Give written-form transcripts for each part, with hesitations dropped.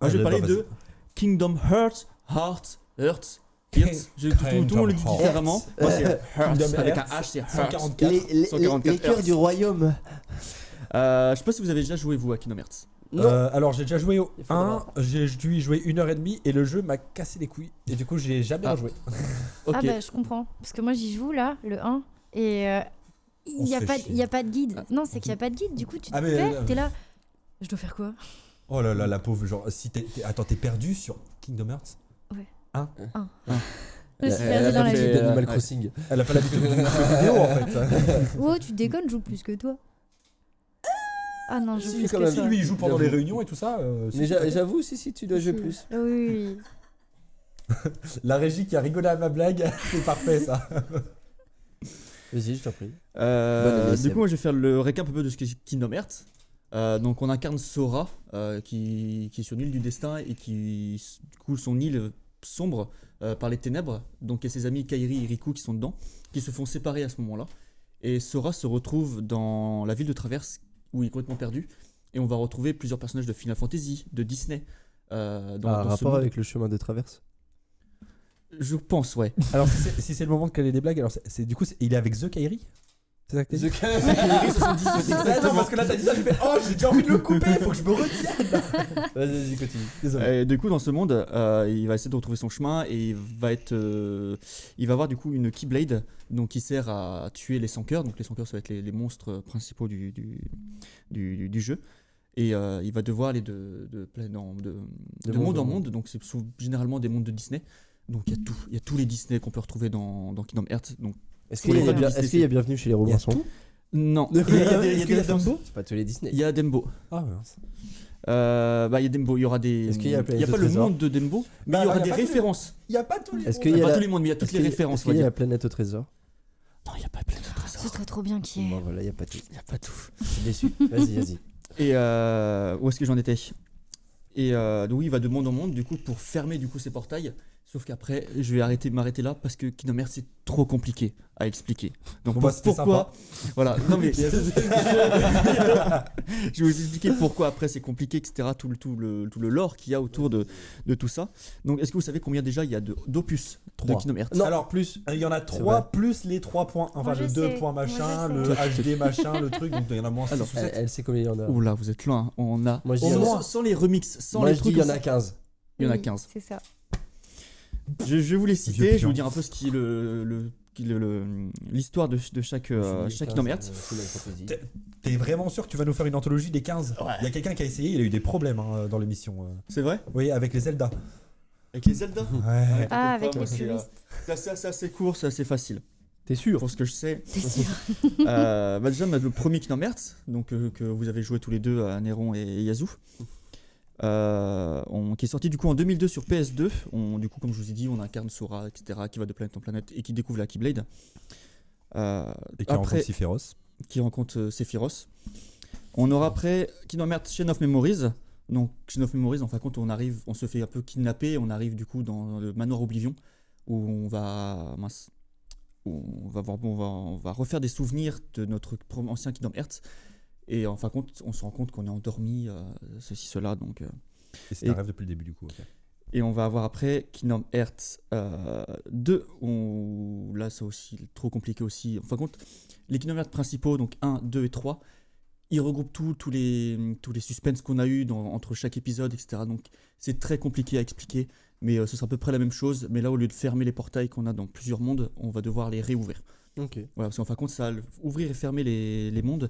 Moi, je vais parler de Kingdom Hearts. Hearts. Tout le monde le dit différemment. Moi, c'est Hearts. Avec un H, c'est Hearts. 144. Les cœurs du royaume. Je sais pas si vous avez déjà joué, vous, à Kingdom Hearts. Alors j'ai déjà joué au 1, j'ai dû y jouer 1h30 et le jeu m'a cassé les couilles. Et du coup, j'ai jamais rejoué. Ah bah je comprends. Parce que moi j'y joue là, le 1, et il n'y a pas de guide. Non, c'est qu'il n'y a pas de guide, du coup tu te perds, t'es là. Je dois faire quoi? Oh là là, la pauvre, genre, si attends, t'es perdu sur Kingdom Hearts? Ouais. 1. Je suis perdue dans la vie. Animal Crossing. Elle a pas l'habitude de jeux vidéo en fait. Oh, tu déconnes, je joue plus que toi. Ah non, je joue plus quand que même. toi. Si lui il joue pendant les réunions et tout ça. Mais j'avoue, si, tu dois jouer plus. Oui. La régie qui a rigolé à ma blague, c'est parfait ça. Vas-y, je t'en prie. Du coup, moi, je vais faire le récap un peu de ce qu'est Kingdom Hearts. Donc, on incarne Sora, qui est sur l'île du destin et qui, du coup, son île sombre par les ténèbres. Donc, il y a ses amis Kairi et Riku qui sont dedans, qui se font séparer à ce moment-là. Et Sora se retrouve dans la ville de Traverse, où il est complètement perdu. Et on va retrouver plusieurs personnages de Final Fantasy, de Disney. Dans rapport avec le chemin de traverse. Je pense, ouais. Alors, si c'est le moment de caler des blagues, alors du coup, il est avec The Kairi? C'est ça que t'as dit? Attends, parce que là t'as dit ça, j'ai fait oh, j'ai déjà envie de le couper, faut que je me retienne. Vas-y, continue. Désolé. Et du coup, dans ce monde, il va essayer de retrouver son chemin et il va avoir du coup une Keyblade, donc qui sert à tuer les sans-cœurs. Donc les sans-cœurs, ça va être les monstres principaux du jeu. Et il va devoir aller de monde en monde. Donc c'est généralement des mondes de Disney. Donc il y a tous les Disney qu'on peut retrouver dans Kingdom Hearts. Donc est-ce qu'il y a Bienvenue chez les Robinson? Non. Il y a Dumbo. C'est pas tous les Disney. Il y a Dumbo. Ah mince. Il y a Dembo, il y aura des. Est-ce qu'il y a il n'y a pas le monde de Dembo, mais il y aura des références. Il n'y a pas tous les. Est-ce qu'il y a pas tous les mondes, mais il y a toutes les références. Est-ce qu'il y a la planète au trésor? Non, il n'y a pas la planète au trésor. Ce serait trop bien qu'il y ait. Bon, voilà, il n'y a pas tout. Il n'y a pas tout. Je suis déçu. Vas-y. Et où est-ce que j'en étais? Et donc il va de monde en monde du coup pour fermer du coup ces portails. Sauf qu'après, je vais m'arrêter là parce que Kingdom Hearts c'est trop compliqué à expliquer. Donc pourquoi voilà, non mais je vais vous expliquer pourquoi après c'est compliqué, etc. Tout le lore qu'il y a autour de tout ça. Donc est-ce que vous savez combien déjà il y a d'opus de Kingdom Hearts? Non. Alors plus, il y en a 3 plus les 3 points, enfin le 2 points machin, le HD machin, le truc, donc il y en a moins 6 ou 7. Elle sait combien il y en a. Oula, vous êtes loin, on a moi, sans les remixes, sans moi, les je trucs. Dis, il y en a 15. Il y en a 15. C'est ça. Je vais vous les citer, je vais vous dire un peu ce qui est l'histoire de chaque Kingdom Hearts. T'es vraiment sûr que tu vas nous faire une anthologie des 15? Ouais. Il y a quelqu'un qui a essayé, il a eu des problèmes dans l'émission. C'est vrai? Oui, avec les Zelda. Avec les Zelda? Ouais. Ah, avec les puristes. C'est assez court, c'est assez facile. T'es sûr? Pour ce que je sais. T'es sûr? Déjà, le premier Kingdom Hearts, donc, que vous avez joué tous les deux à Néron et Yazoo. Qui est sorti du coup en 2002 sur PS2. Du coup, comme je vous ai dit, on incarne Sora, etc., qui va de planète en planète et qui découvre la Keyblade. Et qui rencontre Sephiroth. Qui rencontre Sephiroth. On aura après Kingdom Hearts Chain of Memories. Donc, Chain of Memories, en fin de compte, on se fait un peu kidnapper. On arrive du coup dans le manoir Oblivion où on va refaire des souvenirs de notre ancien Kingdom Hearts. Et en fin de compte, on se rend compte qu'on est endormi, ceci, cela. Donc, et c'est un rêve depuis le début, du coup. Okay. Et on va avoir après Kingdom Hearts 2. Là, c'est aussi trop compliqué aussi. En fin de compte, les Kingdom Hearts principaux, donc 1, 2 et 3, ils regroupent tous les suspens qu'on a eu entre chaque épisode, etc. Donc, c'est très compliqué à expliquer. Mais ce sera à peu près la même chose. Mais là, au lieu de fermer les portails qu'on a dans plusieurs mondes, on va devoir les réouvrir. Ok. Voilà, parce qu'en fin de compte, ça, ouvrir et fermer les mondes,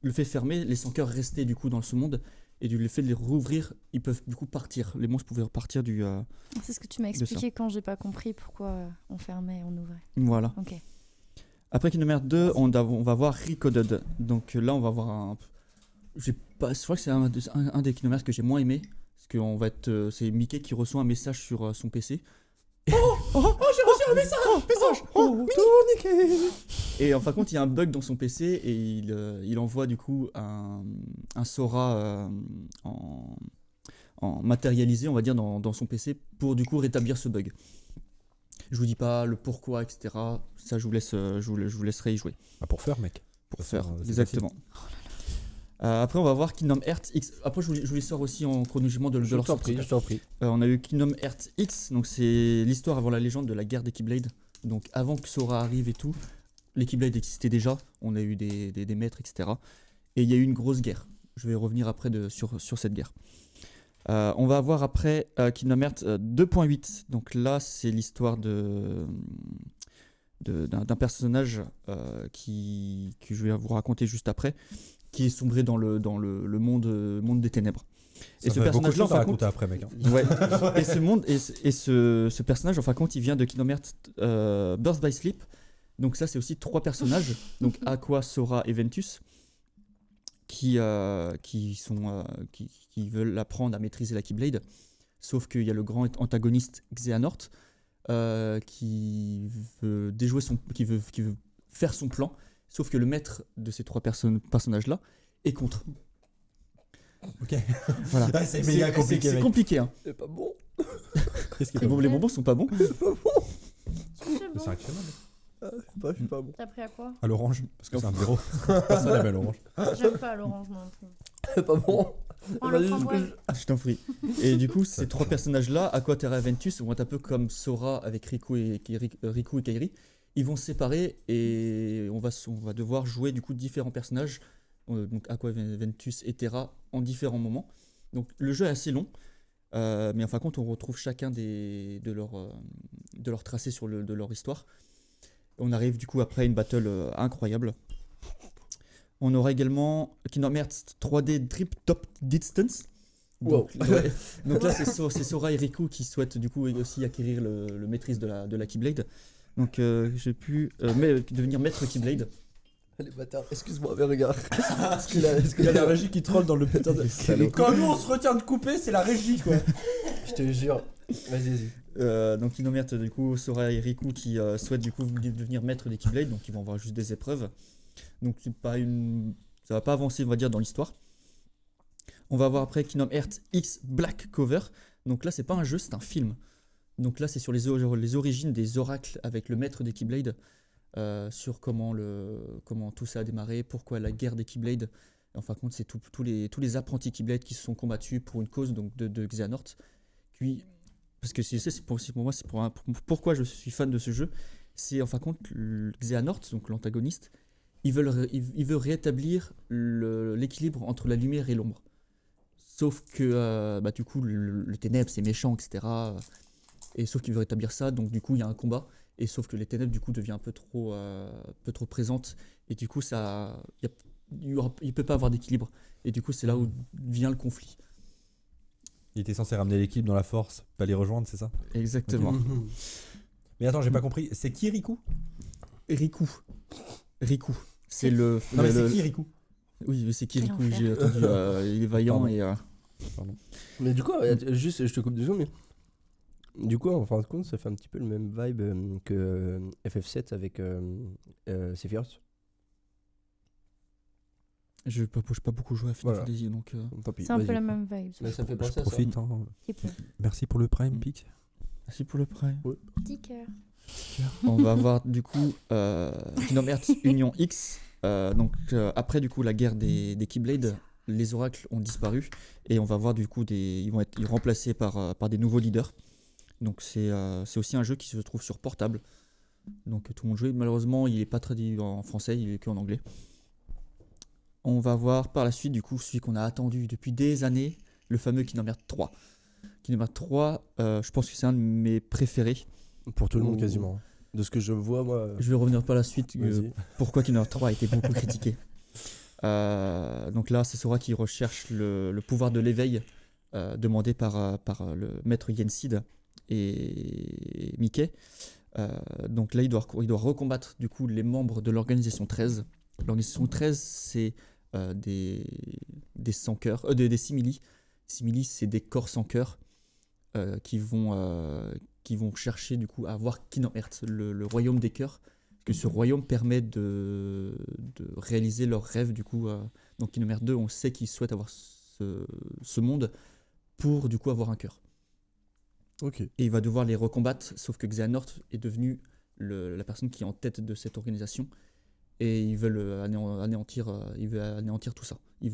le fait fermer, les sans-cœurs restaient du coup dans ce monde, et le fait de les rouvrir, ils peuvent du coup partir. Les monstres pouvaient repartir du. C'est ce que tu m'as expliqué quand j'ai pas compris pourquoi on fermait et on ouvrait. Voilà. Ok. Après Kingdom Hearts 2, on va voir Recoded. Donc là, on va voir je crois que c'est un des Kingdom Hearts que j'ai moins aimé, parce que c'est Mickey qui reçoit un message sur son PC. J'ai reçu un message. Et en fin de compte, il y a un bug dans son PC et il envoie du coup un Sora en matérialisé, on va dire, dans son PC pour du coup rétablir ce bug. Je vous dis pas le pourquoi, etc. Ça, je vous laisserai y jouer. Pour faire, mec. Pour faire, exactement. Après, on va voir Kingdom Hearts X. Après, je vous les sors aussi en chronologiquement de leur sortie. Je t'en prie. On a eu Kingdom Hearts X, donc c'est l'histoire avant la légende de la guerre des Keyblade. Donc avant que Sora arrive et tout, les Keyblade existaient déjà. On a eu des maîtres, etc. Et il y a eu une grosse guerre. Je vais revenir après sur cette guerre. On va avoir après Kingdom Hearts 2.8. Donc là, c'est l'histoire d'un personnage que je vais vous raconter juste après, qui est sombré dans le monde des ténèbres. Et ce personnage-là, on va raconter après, mec. Ouais. Et ce personnage, en fin de compte, il vient de Kingdom Hearts Birth by Sleep. Donc ça, c'est aussi 3 personnages, donc Aqua, Sora et Ventus, qui veulent apprendre à maîtriser la Keyblade. Sauf qu'il y a le grand antagoniste Xehanort qui veut qui veut faire son plan. Sauf que le maître de ces 3 personnages-là est contre. Ok. Voilà. Ah, c'est méga compliqué. C'est compliqué. Hein. C'est pas bon. Qu'est-ce Les bonbons sont pas bons. C'est bon. C'est un crément. Je suis pas bon. T'as pris à quoi? À l'orange, parce que c'est un zéro. Personne n'aime l'orange. J'aime pas l'orange non plus. C'est pas bon. Prends le framboise. Je t'en prie. Et du coup, ces 3 personnages-là, Aqua, Terra et Ventus, vont être un peu comme Sora avec Riku et Kairi. Ils vont se séparer et on va devoir jouer du coup différents personnages, donc Aqua, Ventus et Terra, en différents moments. Donc le jeu est assez long, mais en fin de compte, on retrouve chacun de leur tracé de leur histoire. On arrive du coup après une battle incroyable. On aura également Kingdom Hearts 3D Trip Top Distance. Donc, donc là, c'est Sora et Riku qui souhaitent du coup aussi acquérir le maîtrise de la Keyblade. Donc j'ai pu devenir maître Keyblade. Les bâtards, excuse-moi, mais regarde. Il y a la régie qui troll dans le putain de. Quand nous on se retient de couper, c'est la régie quoi. Je te jure. Vas-y. Donc Kingdom Hearts, du coup, Sora et Riku qui souhaitent du coup devenir maître des Keyblade, donc ils vont avoir juste des épreuves. Donc ça va pas avancer, on va dire, dans l'histoire. On va avoir après Kingdom Hearts X Black Cover. Donc là, c'est pas un jeu, c'est un film. Donc là, c'est sur les origines des oracles avec le maître des Keyblade, sur comment tout ça a démarré, pourquoi la guerre des Keyblade. En fin de compte, c'est tous les apprentis Keyblade qui se sont combattus pour une cause, donc de Xehanort. Puis, parce que pourquoi je suis fan de ce jeu, c'est en fin de compte Xehanort, donc l'antagoniste, il veut rétablir l'équilibre entre la lumière et l'ombre. Sauf que du coup le ténèbre c'est méchant, etc. Et sauf qu'il veut rétablir ça, donc du coup il y a un combat. Et sauf que les ténèbres du coup deviennent un peu trop présentes. Et du coup il peut pas avoir d'équilibre. Et du coup c'est là où vient le conflit. Il était censé ramener l'équipe dans la force, pas les rejoindre, c'est ça? Exactement. Okay. Mais attends, j'ai pas compris. C'est qui Riku? Riku. C'est le. Non, mais c'est qui Riku? Oui, mais c'est qui Riku? J'ai entendu. Il est vaillant. Pardon. Et. Pardon. Mais du coup, juste, je te coupe 2 secondes, mais. Du coup, en fin de compte, ça fait un petit peu le même vibe que FF7 avec Sephiroth. Je pas beaucoup joué à Final Fantasy, donc. C'est un peu la même vibe. Mais ça me fait penser à ça. Profite. Merci pour le Prime, Pic. Merci pour le Prime. Ouais. Petit cœur. On va avoir du coup Kingdom Hearts Union X. Après du coup la guerre des Keyblade, les oracles ont disparu et on va voir du coup ils vont être remplacés par des nouveaux leaders. Donc c'est aussi un jeu qui se trouve sur portable. Donc tout le monde joue. Malheureusement, il est pas traduit en français, il est que en anglais. On va voir par la suite du coup celui qu'on a attendu depuis des années, le fameux Kingdom Hearts 3. Kingdom Hearts 3, je pense que c'est un de mes préférés. Pour tout le monde quasiment. De ce que je vois, moi. Je vais revenir par la suite. Pourquoi Kingdom Hearts 3 a été beaucoup critiqué. Donc là, c'est Sora qui recherche le pouvoir de l'éveil demandé par le maître Yensid et Mickey. Donc là, il doit recombattre du coup les membres de l'organisation 13. L'organisation 13, c'est des sans cœur, des simili. Simili, c'est des corps sans cœur qui vont chercher du coup à avoir Kingdom Hearts, le royaume des cœurs, que ce royaume permet de réaliser leurs rêves du coup. Dans Kingdom Hearts 2, on sait qu'ils souhaitent avoir ce monde pour du coup avoir un cœur. Ok. Et il va devoir les recombattre, sauf que Xehanort est devenu la personne qui est en tête de cette organisation et ils veulent anéantir tout ça. Il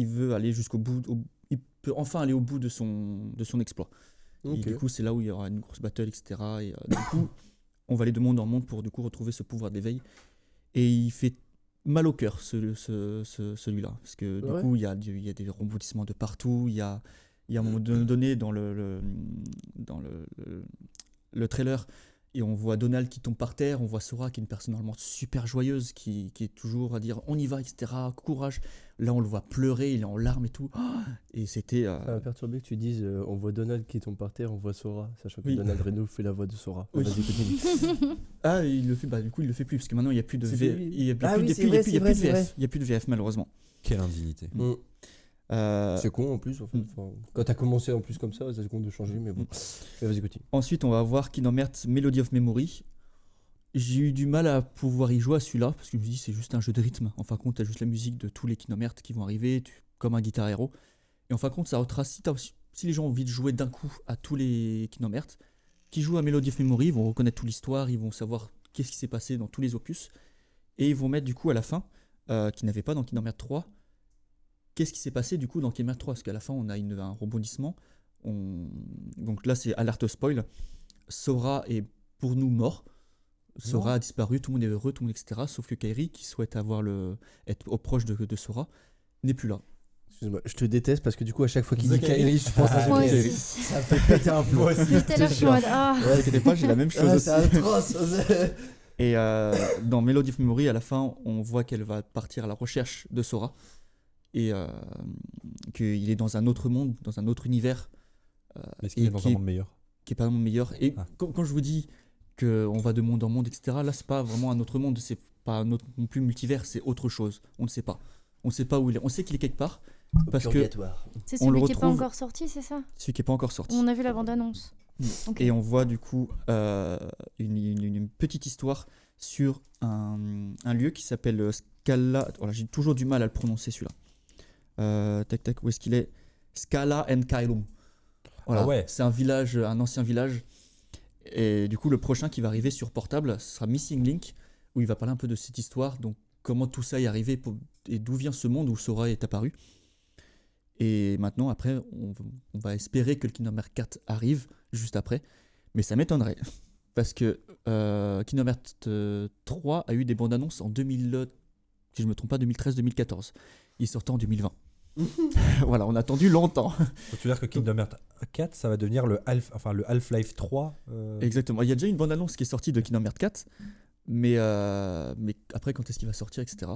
veut aller jusqu'au bout, il peut enfin aller au bout de son exploit. Et du coup, c'est là où il y aura une grosse battle, etc. Et du coup, on va aller de monde en monde pour du coup retrouver ce pouvoir d'éveil. Et il fait mal au cœur, celui-là. Parce que du coup, il y a des rebondissements de partout. Il y a un moment donné dans le trailer, et on voit Donald qui tombe par terre, on voit Sora qui est une personne normalement super joyeuse, qui est toujours à dire on y va, etc., courage. Là, on le voit pleurer, il est en larmes et tout. Et c'était. Ça m'a perturbé que tu dises on voit Donald qui tombe par terre, on voit Sora, sachant que Donald Reno fait la voix de Sora. Oui. Vas-y, continue. Ah, il le fait, du coup, il le fait plus, parce que maintenant, il n'y a plus de VF. Il n'y a plus de VF, malheureusement. Quelle indignité. C'est con en plus. En fait. Quand t'as commencé en plus comme ça, c'est con de changer, mais bon. Vas-y, continue. Ensuite, on va voir Kingdom Hearts Melody of Memory. J'ai eu du mal à pouvoir y jouer à celui-là, parce que je me dis c'est juste un jeu de rythme. En fin de compte, t'as juste la musique de tous les Kingdom Hearts qui vont arriver, comme un Guitar Hero. Et en fin de compte, ça retrace, si les gens ont envie de jouer d'un coup à tous les Kingdom Hearts, qui jouent à Melody of Memory, ils vont reconnaître toute l'histoire, ils vont savoir qu'est-ce qui s'est passé dans tous les opus. Et ils vont mettre du coup à la fin, qui n'avait pas dans Kingdom Hearts 3, qu'est-ce qui s'est passé du coup dans Kingdom Hearts 3, parce qu'à la fin on a un rebondissement. Donc là c'est alerte spoil. Sora est pour nous mort. Sora a disparu, tout le monde est heureux, tout le monde etc. Sauf que Kairi, qui souhaite être au proche de Sora, n'est plus là. Excuse-moi, je te déteste parce que du coup à chaque fois qu'il dit Kairi, je pense à Moi Kairi. aussi. Ça fait péter un plomb. Tout à l'heure, je suis en mode Ouais, t'inquiète pas, j'ai la même chose aussi. C'est atroce. Et dans Melody of Memory, à la fin, on voit qu'elle va partir à la recherche de Sora. Et qu'il est dans un autre monde, dans un autre univers. Est-ce qu'il est dans un monde meilleur ? Qui n'est pas un monde meilleur. Et quand je vous dis qu'on va de monde en monde, etc., là, c'est pas vraiment un autre monde, c'est pas non plus multivers, c'est autre chose. On ne sait pas. On ne sait pas où il est. On sait qu'il est quelque part. Parce que c'est celui qui n'est pas encore sorti, c'est ça ? Celui qui n'est pas encore sorti. On a vu la bande-annonce. Okay. Et on voit du coup une petite histoire sur un lieu qui s'appelle Scala. Voilà, j'ai toujours du mal à le prononcer celui-là. Tac, où est-ce qu'il est ? Scala and Kairum. Voilà, c'est un ancien village. Et du coup, le prochain qui va arriver sur portable, ce sera Missing Link, où il va parler un peu de cette histoire, donc comment tout ça est arrivé et d'où vient ce monde où Sora est apparu. Et maintenant, après, on va espérer que le Kingdom Hearts 4 arrive juste après, mais ça m'étonnerait. Parce que Kingdom Hearts 3 a eu des bandes annonces en 2000, si je ne me trompe pas, 2013-2014. Il sortait en 2020. Voilà, on a attendu longtemps. Donc, tu veux dire que Kingdom Hearts 4, ça va devenir le Half-Life 3 Exactement. Il y a déjà une bande-annonce qui est sortie de Kingdom Hearts 4, mais après, quand est-ce qu'il va sortir, etc.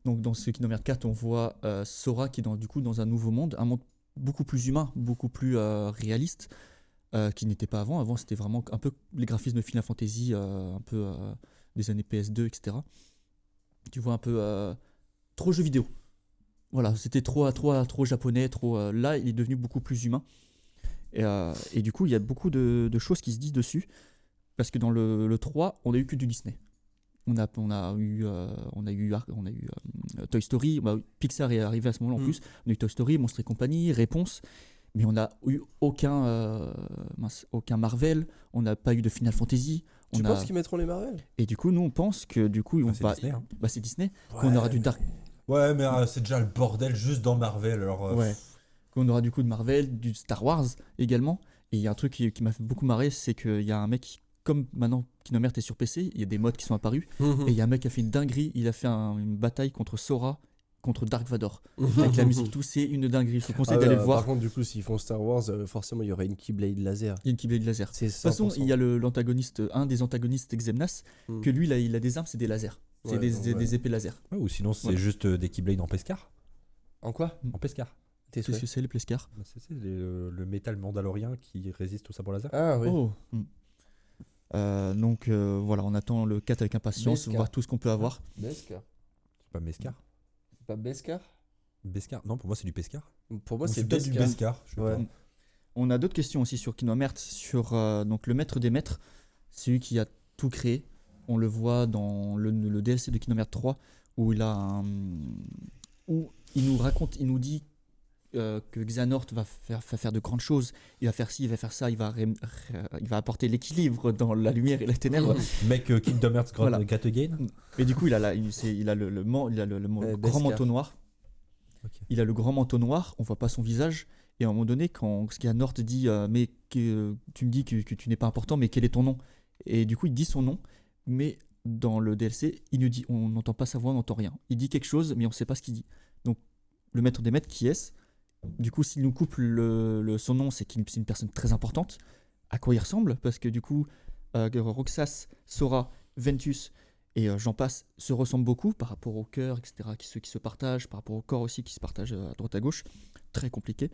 Donc, dans ce Kingdom Hearts 4, on voit Sora qui est dans un nouveau monde, un monde beaucoup plus humain, beaucoup plus réaliste, qui n'était pas avant. Avant, c'était vraiment un peu les graphismes de Final Fantasy, un peu des années PS2, etc. Tu vois un peu trop jeux vidéo. Voilà, c'était trop japonais, là, il est devenu beaucoup plus humain. Et du coup, il y a beaucoup de choses qui se disent dessus. Parce que dans le 3, on n'a eu que du Disney. On a eu Toy Story. Pixar est arrivé à ce moment-là en plus. On a eu Toy Story, Monstres et compagnie, Réponse. Mais on n'a eu aucun Marvel. On n'a pas eu de Final Fantasy. Tu penses qu'ils mettront les Marvel ? Et du coup, nous, on pense que du coup, ils vont pas. Disney, hein. C'est Disney. Qu'on aura du Dark. Ouais, mais c'est déjà le bordel juste dans Marvel. Alors, qu'on aura du coup de Marvel, du Star Wars également. Et il y a un truc qui m'a fait beaucoup marrer, c'est qu'il y a un mec, comme maintenant Kingdom Hearts est sur PC, il y a des mods qui sont apparus. Et il y a un mec qui a fait une dinguerie, il a fait une bataille contre Sora, contre Dark Vador. Avec la musique, tout, c'est une dinguerie. Je vous conseille d'aller le voir. Par contre, du coup, s'ils font Star Wars, forcément, il y aurait une Keyblade laser. Il y a une Keyblade laser. De toute façon, il y a un des antagonistes, Xemnas, que lui, il a des armes, c'est des lasers. C'est des épées laser. Ouais, ou sinon, c'est juste des Keyblades en Pescar. En quoi ? En Pescar. Qu'est-ce que c'est, les Pescar ? C'est le métal mandalorien qui résiste au sabre laser. Ah oui. Oh. Donc voilà, on attend le 4 avec impatience, voir tout ce qu'on peut avoir. Beskar. C'est pas Mescar ? C'est pas Beskar ? Beskar ? Non, pour moi, c'est du Pescar. Pour moi, c'est peut-être du Beskar. On a d'autres questions aussi sur Kingdom Hearts, sur donc le maître des maîtres, celui qui a tout créé. On le voit dans le DLC de Kingdom Hearts 3 où où il nous raconte, il nous dit que Xehanort va faire de grandes choses, il va faire ci, il va faire ça, il va apporter l'équilibre dans la lumière et la ténèbre. Mec, Kingdom Hearts Great Again. Et du coup, il a le grand manteau noir. Okay. Il a le grand manteau noir, on voit pas son visage. Et à un moment donné, quand Xehanort dit mais tu me dis que tu n'es pas important, mais quel est ton nom? Et du coup, il dit son nom, mais dans le DLC, il nous dit, on n'entend pas sa voix, on n'entend rien. Il dit quelque chose, mais on ne sait pas ce qu'il dit. Donc, le maître des maîtres, qui est-ce? Du coup, s'il nous coupe son nom, c'est qu'il c'est une personne très importante. À quoi il ressemble? Parce que du coup, Roxas, Sora, Ventus et j'en passe se ressemblent beaucoup par rapport au cœur, etc., ceux qui se partagent, par rapport au corps aussi qui se partagent à droite à gauche. Très compliqué.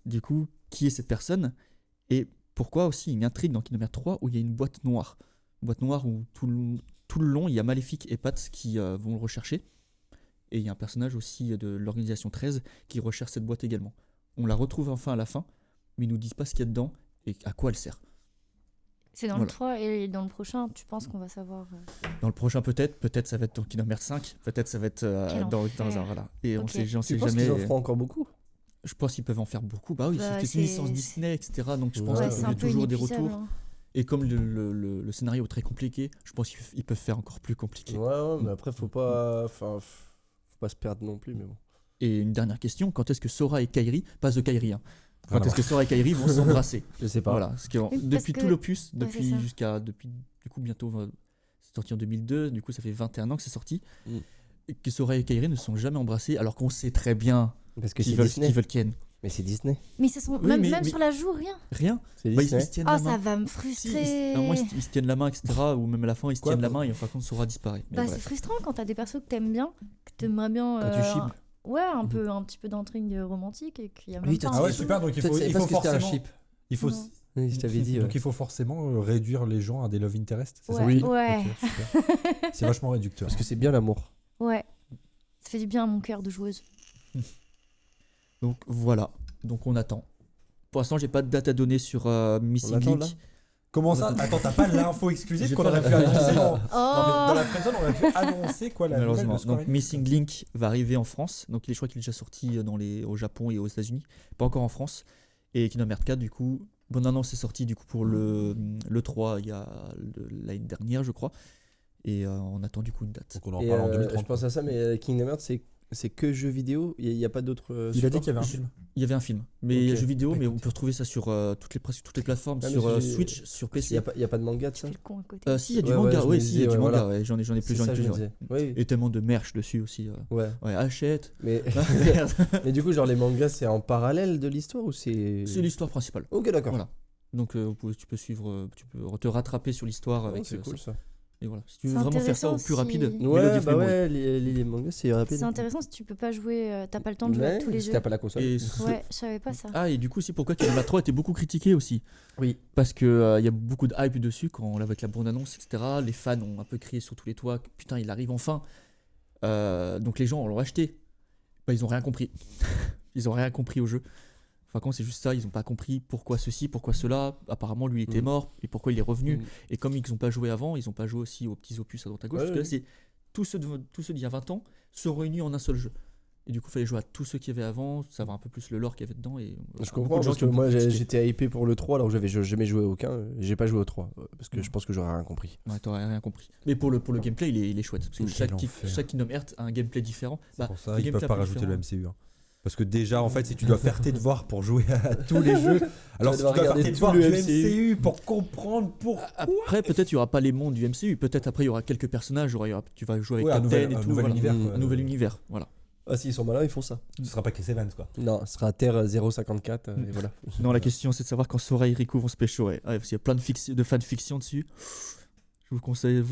Du coup, qui est cette personne? Et pourquoi aussi une intrigue dans Kingdom Hearts 3 où il y a une boîte noire? Une boîte noire où tout le long, il y a Maléfique et Pat qui vont le rechercher. Et il y a un personnage aussi de l'organisation 13 qui recherche cette boîte également. On la retrouve enfin à la fin, mais ils nous disent pas ce qu'il y a dedans et à quoi elle sert. C'est dans le 3 et dans le prochain, tu penses qu'on va savoir Dans le prochain peut-être ça va être dans Kingdom Hearts 5, peut-être ça va être dans un voilà. Et on sait, j'en sais jamais. Tu penses qu'ils en feront encore beaucoup? Je pense qu'ils peuvent en faire beaucoup. Bah oui, c'était une licence Disney, etc. Donc je pense qu'il y a toujours des retours. Hein. Et comme le scénario est très compliqué, je pense qu'ils peuvent faire encore plus compliqué. Ouais, mais après faut pas se perdre non plus, mais bon. Et une dernière question, quand est-ce que Sora et Kairi, pas The Kairi, hein, quand est-ce que Sora et Kairi vont s'embrasser? Je sais pas. Voilà, parce que depuis tout l'opus, depuis du coup bientôt, c'est sorti en 2002, du coup ça fait 21 ans que c'est sorti, et que Sora et Kairi ne sont jamais embrassés, alors qu'on sait très bien qu'ils veulent Ken. Mais c'est Disney. Mais ce sont même sur la joue, rien. Rien. Ils se tiennent la main. Ça va me frustrer. Moi, ils se tiennent la main, etc. Ou même à la fin, ils se tiennent la main et en fin de compte, Sora disparaît. C'est frustrant quand t'as des persos que t'aimes bien, que t'aimerais bien. Quand tu chips. Ouais, un petit peu d'intrigue romantique et qu'il y a même pas. Ah ouais, super. Donc il faut forcément. Il faut. Oui, je t'avais dit. Donc il faut forcément réduire les gens à des love interests. C'est ça? Oui. Ouais. Okay, c'est vachement réducteur. Parce que c'est bien l'amour. Ouais. Ça fait du bien à mon cœur de joueuse. Donc voilà. Donc on attend. Pour l'instant, j'ai pas de date à donner sur Missing Link. Comment ça? Attends, t'as pas l'info exclusive qu'on aurait pu annoncer dans la friendzone, on aurait pu annoncer quoi la malheureusement. Donc Missing Link va arriver en France. Donc je crois qu'il est déjà sorti au Japon et aux États-Unis, pas encore en France. Et Kingdom Hearts 4 du coup, bonne annonce est sortie du coup pour le 3 il y a l'année dernière je crois. Et on attend du coup une date. Donc on en parle en 2030. Je pense à ça, mais Kingdom Hearts c'est que jeux vidéo, il n'y a pas d'autres. Il a dit qu'il y avait un film. Il y avait un film, mais il y a jeux vidéo, mais on peut retrouver ça sur presque toutes les plateformes, sur Switch, sur PC. Il n'y a pas de manga de ça? Si, il y a du manga, oui, il y a du manga, ouais, j'en ai plusieurs. Oui. Et tellement de merch dessus aussi. Ouais, achète. Mais du coup, genre les mangas, c'est en parallèle de l'histoire ou c'est. C'est l'histoire principale. Ok, d'accord. Voilà. Donc tu peux suivre, tu peux te rattraper sur l'histoire avec. C'est cool ça. Et voilà, si tu veux vraiment faire ça au plus rapide, les mangas c'est rapide. C'est intéressant si tu peux pas jouer, t'as pas le temps de jouer à tous les jeux. Si t'as pas la console. Ouais, je savais pas ça. Ah, et du coup, c'est pourquoi Kingdom Hearts 3 était beaucoup critiqué aussi. Oui. Parce que y a beaucoup de hype dessus quand avec la bande-annonce, etc. Les fans ont un peu crié sur tous les toits, putain, il arrive enfin. Donc les gens l'ont acheté. Ils ont rien compris. Ils ont rien compris au jeu. Enfin, c'est juste ça, ils n'ont pas compris pourquoi ceci, pourquoi cela. Apparemment, lui, il était mort et pourquoi il est revenu. Et comme ils n'ont pas joué avant, ils n'ont pas joué aussi aux petits opus à droite à gauche. Parce que là, c'est tous ceux d'il y a 20 ans sont réunis en un seul jeu. Et du coup, il fallait jouer à tous ceux qu'il y avait avant, savoir un peu plus le lore qu'il y avait dedans. Et, je comprends, parce que moi, j'étais hypé pour le 3, alors que j'avais jamais joué à aucun. J'ai pas joué au 3, parce que je pense que j'aurais rien compris. Ouais, t'aurais rien compris. Mais pour le gameplay, il est chouette. Parce que chaque Kingdom Hearts a un gameplay différent. C'est pour ça qu'ils peuvent pas rajouter le MCU. Parce que déjà, en fait, si tu dois faire tes devoirs pour jouer à tous les jeux, alors si tu dois faire tes devoirs du MCU pour comprendre pourquoi. Après, peut-être il n'y aura pas les mondes du MCU. Peut-être après, il y aura quelques personnages. Tu vas jouer avec Captain et tout. Un nouvel univers. Voilà. Ah, s'ils sont malins, ils font ça. Ce sera pas Chris Evans, quoi. Non, ce sera Terre 054. Et voilà. Non, la question, c'est de savoir quand Sora et Riku vont se pécho. Parce qu'il y a plein de fanfiction dessus. Je vous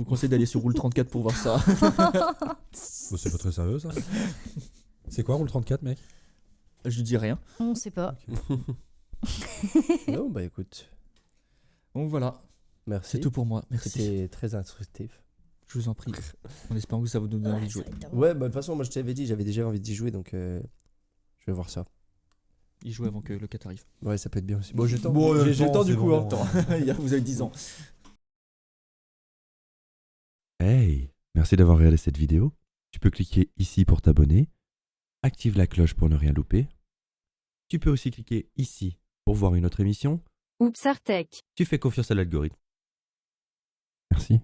conseille d'aller sur Rule 34 pour voir ça. C'est pas très sérieux, ça. C'est quoi Rule 34, mec? Je dis rien. On sait pas. Non, bah écoute. Donc voilà. Merci. C'est tout pour moi. Merci. C'était très instructif. Je vous en prie. En espérant que ça vous donne envie de jouer. Ouais, bah de toute façon, moi je t'avais dit, j'avais déjà envie d'y jouer, donc je vais voir ça. Y jouer avant que le 4 arrive. Ouais, ça peut être bien aussi. Bon, j'ai le temps du coup. Bon. Vous avez 10 ans. Hey, merci d'avoir regardé cette vidéo. Tu peux cliquer ici pour t'abonner. active la cloche pour ne rien louper. Tu peux aussi cliquer ici pour voir une autre émission. Oups Artech. Tu fais confiance à l'algorithme. Merci.